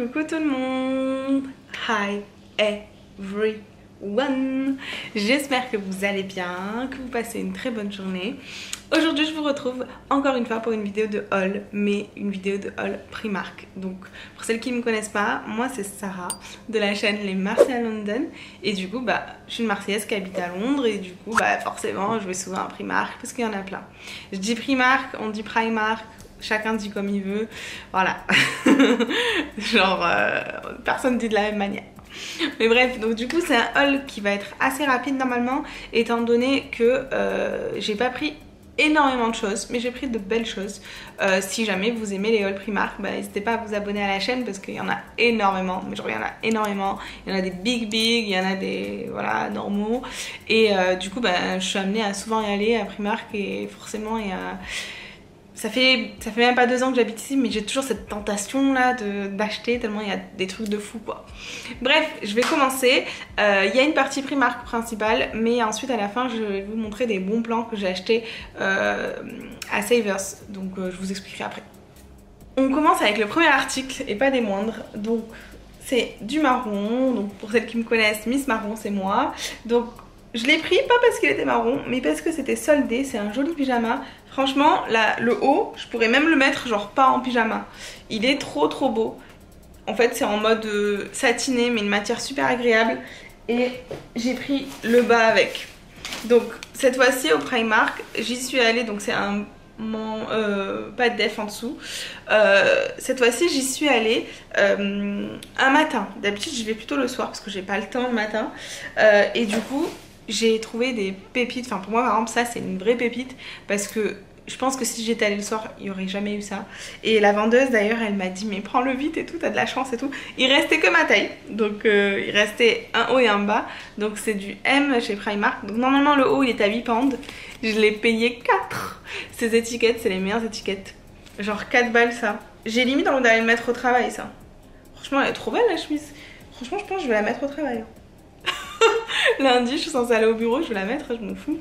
Coucou tout le monde. Hi everyone. J'espère que vous allez bien, que vous passez une très bonne journée. Aujourd'hui je vous retrouve encore une fois pour une vidéo de haul, mais une vidéo de haul Primark. Donc pour celles qui ne me connaissent pas, moi c'est Sarah de la chaîne Les Marseillais à London. Et du coup je suis une Marseillaise qui habite à Londres et du coup forcément je vais souvent à Primark parce qu'il y en a plein. Je dis Primark, on dit Primark. Chacun dit comme il veut, voilà. Genre, personne dit de la même manière. Mais bref, donc du coup c'est un haul qui va être assez rapide normalement, étant donné que j'ai pas pris énormément de choses, mais j'ai pris de belles choses. Si jamais vous aimez les hauls Primark, n'hésitez pas à vous abonner à la chaîne parce qu'il y en a énormément. Mais genre il y en a énormément. Il y en a des big, il y en a des normaux. Et du coup je suis amenée à souvent y aller à Primark et forcément il y a... Ça fait même pas 2 ans que j'habite ici, mais j'ai toujours cette tentation là d'acheter tellement il y a des trucs de fou quoi. Bref, je vais commencer. Il y a une partie Primark principale, mais ensuite à la fin je vais vous montrer des bons plans que j'ai achetés à Savers. Donc je vous expliquerai après. On commence avec le premier article et pas des moindres. Donc c'est du marron. Donc pour celles qui me connaissent, Miss Marron c'est moi. Donc je l'ai pris pas parce qu'il était marron, mais parce que c'était soldé. C'est un joli pyjama. Franchement, là, le haut, je pourrais même le mettre genre pas en pyjama. Il est trop beau. En fait, c'est en mode satiné, mais une matière super agréable. Et j'ai pris le bas avec. Donc, cette fois-ci au Primark, j'y suis allée. Donc, c'est un pas de def en dessous. Cette fois-ci, j'y suis allée un matin. D'habitude, j'y vais plutôt le soir parce que j'ai pas le temps le matin. Et du coup... j'ai trouvé des pépites, enfin pour moi par exemple ça c'est une vraie pépite parce que je pense que si j'étais allée le soir il n'y aurait jamais eu ça. Et la vendeuse d'ailleurs elle m'a dit mais prends-le vite et tout, t'as de la chance et tout. Il restait que ma taille, donc il restait un haut et un bas, donc c'est du M chez Primark. Donc normalement le haut il est à 8 pounds, je l'ai payé 4. Ces étiquettes c'est les meilleures étiquettes, genre 4 balles ça. J'ai limite envie d'aller le mettre au travail ça. Franchement elle est trop belle la chemise, franchement je pense que je vais la mettre au travail. Lundi je suis censée aller au bureau, je vais la mettre, je m'en fous.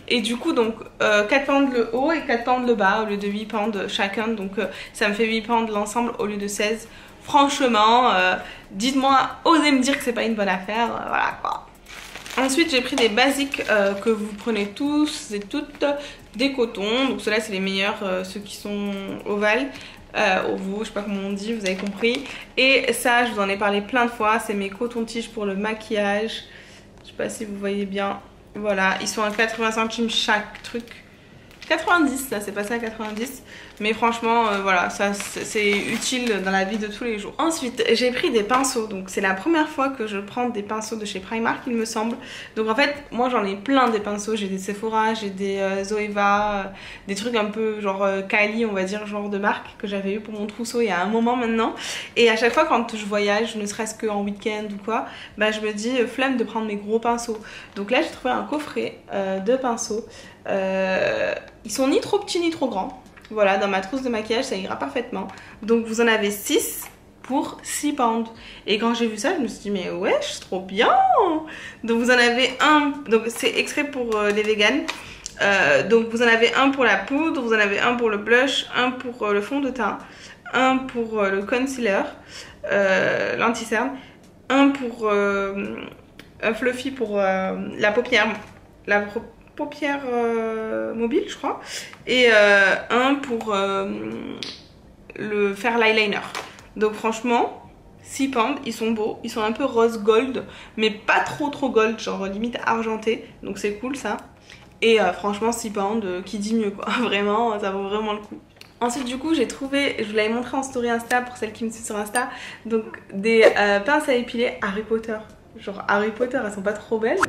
Et du coup donc 4 pounds le haut et 4 pounds le bas au lieu de 8 pounds chacun. Donc ça me fait 8 pounds l'ensemble au lieu de 16. Franchement dites-moi, osez me dire que c'est pas une bonne affaire, voilà quoi. Ensuite j'ai pris des basiques que vous prenez tous et toutes, des cotons. Donc ceux-là c'est les meilleurs, ceux qui sont ovales. Ovo, je sais pas comment on dit, vous avez compris. Et ça, je vous en ai parlé plein de fois, c'est mes cotons-tiges pour le maquillage. Je sais pas si vous voyez bien. Voilà, ils sont à 80 centimes chaque truc. 90, ça c'est passé à 90. Mais franchement, voilà, ça c'est utile dans la vie de tous les jours. Ensuite, j'ai pris des pinceaux. Donc c'est la première fois que je prends des pinceaux de chez Primark, il me semble. Donc en fait, moi j'en ai plein des pinceaux. J'ai des Sephora, j'ai des Zoeva, des trucs un peu genre Kylie, on va dire, genre de marque que j'avais eu pour mon trousseau il y a un moment maintenant. Et à chaque fois quand je voyage, ne serait-ce qu'en week-end ou quoi, je me dis flemme de prendre mes gros pinceaux. Donc là j'ai trouvé un coffret de pinceaux. Ils sont ni trop petits ni trop grands. Voilà, dans ma trousse de maquillage ça ira parfaitement. Donc vous en avez 6 pour 6 pounds. Et quand j'ai vu ça je me suis dit mais ouais c'est trop bien. Donc vous en avez un, donc c'est extrait pour les véganes. Donc vous en avez un pour la poudre, vous en avez un pour le blush, un pour le fond de teint, un pour le concealer, l'anti-cerne, un pour un fluffy pour la paupière, paupière mobile je crois, et un pour faire l'eyeliner. Donc franchement 6 pounds, ils sont beaux, ils sont un peu rose gold mais pas trop gold, genre limite argenté, donc c'est cool ça. Et franchement 6 pounds, qui dit mieux quoi, vraiment ça vaut vraiment le coup. Ensuite du coup j'ai trouvé, je vous l'avais montré en story Insta pour celles qui me suivent sur Insta, donc des pinces à épiler Harry Potter. Genre Harry Potter, elles sont pas trop belles?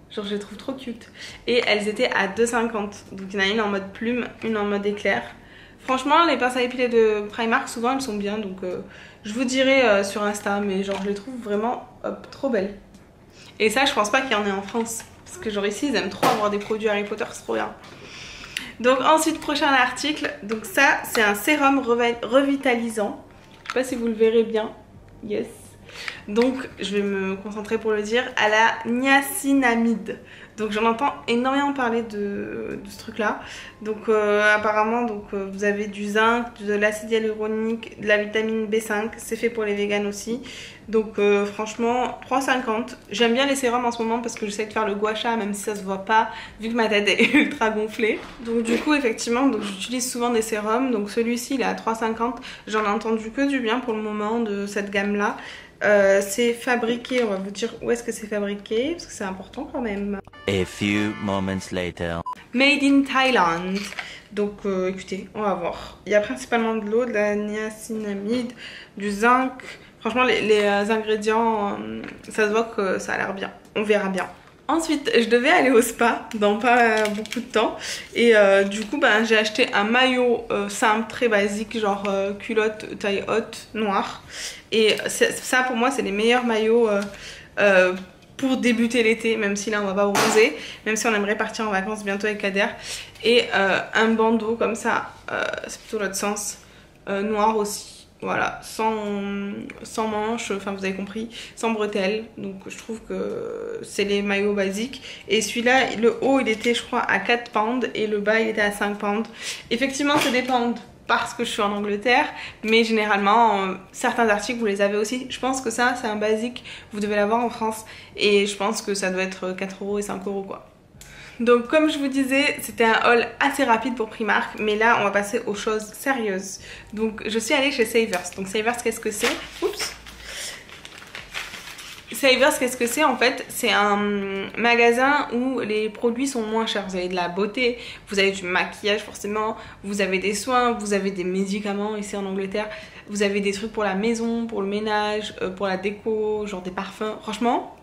Genre je les trouve trop cute. Et elles étaient à 2,50. Donc il y en a une en mode plume, une en mode éclair. Franchement les pinces à épiler de Primark souvent elles sont bien. Donc je vous dirai sur Insta. Mais genre je les trouve vraiment trop belles. Et ça je pense pas qu'il y en ait en France. Parce que genre ici ils aiment trop avoir des produits Harry Potter, c'est trop bien. Donc ensuite prochain article. Donc ça c'est un sérum revitalisant. Je sais pas si vous le verrez bien. Yes. Donc je vais me concentrer pour le dire, à la niacinamide. Donc j'en entends énormément parler de ce truc là. Donc apparemment vous avez du zinc, de l'acide hyaluronique, de la vitamine B5, c'est fait pour les véganes aussi. Donc franchement 3,50. J'aime bien les sérums en ce moment parce que j'essaie de faire le gua sha même si ça se voit pas vu que ma tête est ultra gonflée. Donc du coup effectivement j'utilise souvent des sérums. Donc celui-ci il est à 3,50. J'en ai entendu que du bien pour le moment de cette gamme là. C'est fabriqué, on va vous dire où est-ce que c'est fabriqué parce que c'est important quand même. A few moments later. Made in Thailand. Donc écoutez, on va voir. Il y a principalement de l'eau, de la niacinamide, du zinc. Franchement les ingrédients, ça se voit que ça a l'air bien. On verra bien. Ensuite, je devais aller au spa dans pas beaucoup de temps et du coup j'ai acheté un maillot simple, très basique, genre culotte taille haute, noire. Et ça pour moi c'est les meilleurs maillots pour débuter l'été, même si là on va pas bronzer, même si on aimerait partir en vacances bientôt avec Kader. Et un bandeau comme ça, c'est plutôt l'autre sens, noir aussi. Voilà, sans manches, enfin vous avez compris, sans bretelles. Donc je trouve que c'est les maillots basiques. Et celui-là, le haut il était je crois à 4 pounds et le bas il était à 5 pounds. Effectivement c'est des pounds parce que je suis en Angleterre, mais généralement certains articles vous les avez aussi. Je pense que ça c'est un basique, vous devez l'avoir en France. Et je pense que ça doit être 4 € et 5 € quoi. Donc comme je vous disais, c'était un haul assez rapide pour Primark, mais là on va passer aux choses sérieuses. Donc je suis allée chez Savers. Donc Savers, qu'est-ce que c'est? Oups. Savers, qu'est-ce que c'est? En fait, c'est un magasin où les produits sont moins chers. Vous avez de la beauté, vous avez du maquillage forcément, vous avez des soins, vous avez des médicaments ici en Angleterre, vous avez des trucs pour la maison, pour le ménage, pour la déco, genre des parfums. Franchement,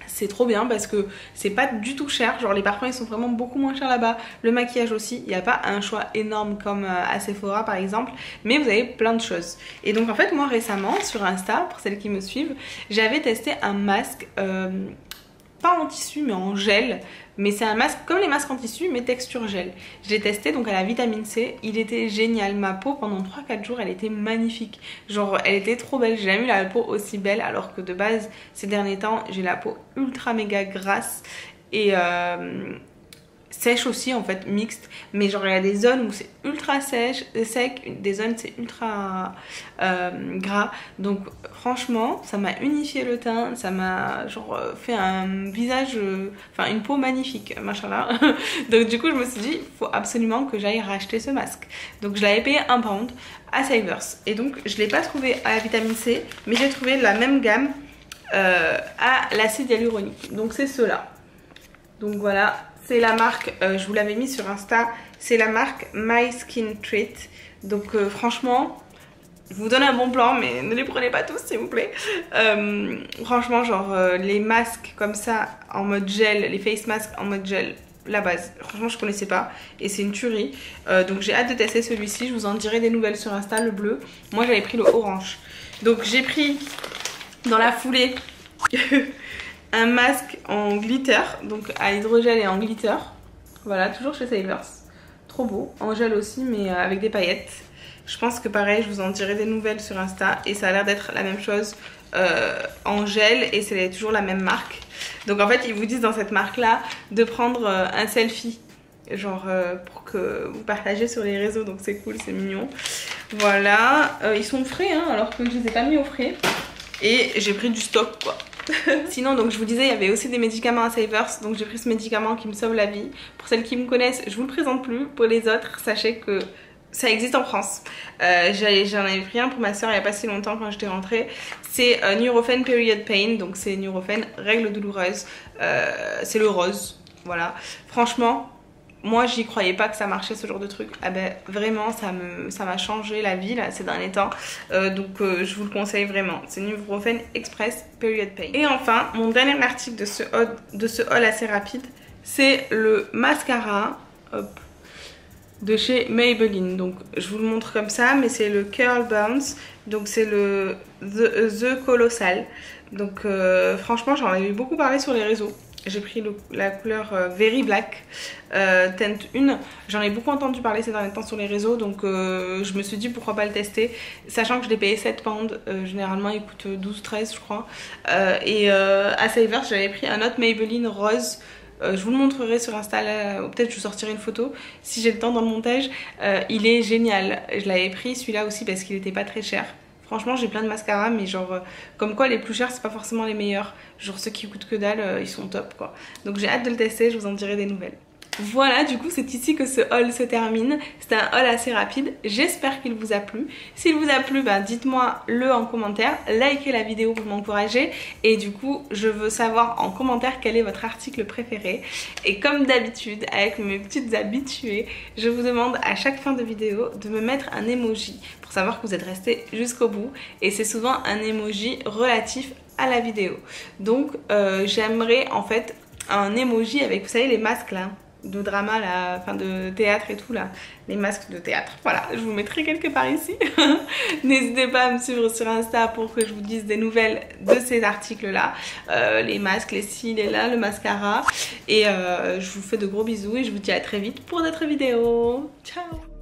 c'est trop bien parce que c'est pas du tout cher, genre les parfums ils sont vraiment beaucoup moins chers là-bas, le maquillage aussi, il n'y a pas un choix énorme comme à Sephora par exemple, mais vous avez plein de choses. Et donc en fait moi récemment sur Insta, pour celles qui me suivent, j'avais testé un masque, pas en tissu mais en gel, mais c'est un masque comme les masques en tissu mais texture gel. Je l'ai testé donc à la vitamine C, il était génial, ma peau pendant 3-4 jours elle était magnifique, genre elle était trop belle, j'ai jamais eu la peau aussi belle alors que de base ces derniers temps j'ai la peau ultra méga grasse et sèche aussi en fait, mixte, mais genre il y a des zones où c'est ultra sec, des zones c'est ultra gras, donc franchement ça m'a unifié le teint, ça m'a genre fait un visage, enfin une peau magnifique, machallah. Donc du coup je me suis dit il faut absolument que j'aille racheter ce masque, donc je l'avais payé 1 pound à Savers et donc je l'ai pas trouvé à la vitamine C, mais j'ai trouvé la même gamme à l'acide hyaluronique, donc c'est ceux-là. Donc voilà, c'est la marque, je vous l'avais mis sur Insta, c'est la marque My Skin Treat. Donc franchement, je vous donne un bon plan, mais ne les prenez pas tous s'il vous plaît. Franchement, genre les masques comme ça en mode gel, les face masks en mode gel, la base, franchement je connaissais pas et c'est une tuerie. Donc j'ai hâte de tester celui-ci, je vous en dirai des nouvelles sur Insta, le bleu. Moi j'avais pris le orange. Donc j'ai pris dans la foulée un masque en glitter, donc à hydrogel et en glitter. Voilà, toujours chez Savers. Trop beau, en gel aussi mais avec des paillettes. Je pense que pareil, je vous en dirai des nouvelles sur Insta et ça a l'air d'être la même chose en gel et c'est toujours la même marque. Donc en fait, ils vous disent dans cette marque là de prendre un selfie, genre pour que vous partagez sur les réseaux, donc c'est cool, c'est mignon. Voilà, ils sont frais hein, alors que je les ai pas mis au frais et j'ai pris du stock quoi. Sinon donc je vous disais il y avait aussi des médicaments à Savers, donc j'ai pris ce médicament qui me sauve la vie. Pour celles qui me connaissent je vous le présente plus, pour les autres sachez que ça existe en France. J'en avais pris un pour ma soeur il n'y a pas si longtemps quand j'étais rentrée. C'est Nurofen Period Pain, donc c'est Nurofen règles douloureuses, c'est le rose, voilà. Franchement moi j'y croyais pas que ça marchait ce genre de truc, ah ben vraiment ça m'a changé la vie là ces derniers temps, donc je vous le conseille vraiment, c'est Nurofen Express Period Pain. Et enfin mon dernier article de ce haul assez rapide, c'est le mascara, hop, de chez Maybelline. Donc je vous le montre comme ça, mais c'est le Curl Bounce, donc c'est le The Colossal. Donc franchement j'en avais beaucoup parlé sur les réseaux j'ai pris la couleur Very Black Teint 1. J'en ai beaucoup entendu parler ces derniers temps sur les réseaux, donc je me suis dit pourquoi pas le tester, sachant que je l'ai payé 7 pounds, généralement il coûte 12-13 je crois. À Savers j'avais pris un autre Maybelline rose. Je vous le montrerai sur Insta, ou peut-être je vous sortirai une photo si j'ai le temps dans le montage. Il est génial, je l'avais pris celui-là aussi parce qu'il n'était pas très cher. Franchement j'ai plein de mascaras mais genre comme quoi les plus chers c'est pas forcément les meilleurs. Genre ceux qui coûtent que dalle ils sont top quoi. Donc j'ai hâte de le tester, je vous en dirai des nouvelles. Voilà, du coup c'est ici que ce haul se termine. C'était un haul assez rapide, j'espère qu'il vous a plu. S'il vous a plu, dites-moi le en commentaire, likez la vidéo pour m'encourager. Et du coup je veux savoir en commentaire quel est votre article préféré. Et comme d'habitude, avec mes petites habituées, je vous demande à chaque fin de vidéo de me mettre un emoji pour savoir que vous êtes resté jusqu'au bout. Et c'est souvent un emoji relatif à la vidéo. Donc j'aimerais en fait un emoji avec, vous savez, les masques là de drama là, enfin de théâtre et tout là, les masques de théâtre, voilà, je vous mettrai quelque part ici. N'hésitez pas à me suivre sur Insta pour que je vous dise des nouvelles de ces articles là, les masques, les cils et là, le mascara, et je vous fais de gros bisous et je vous dis à très vite pour d'autres vidéos. Ciao.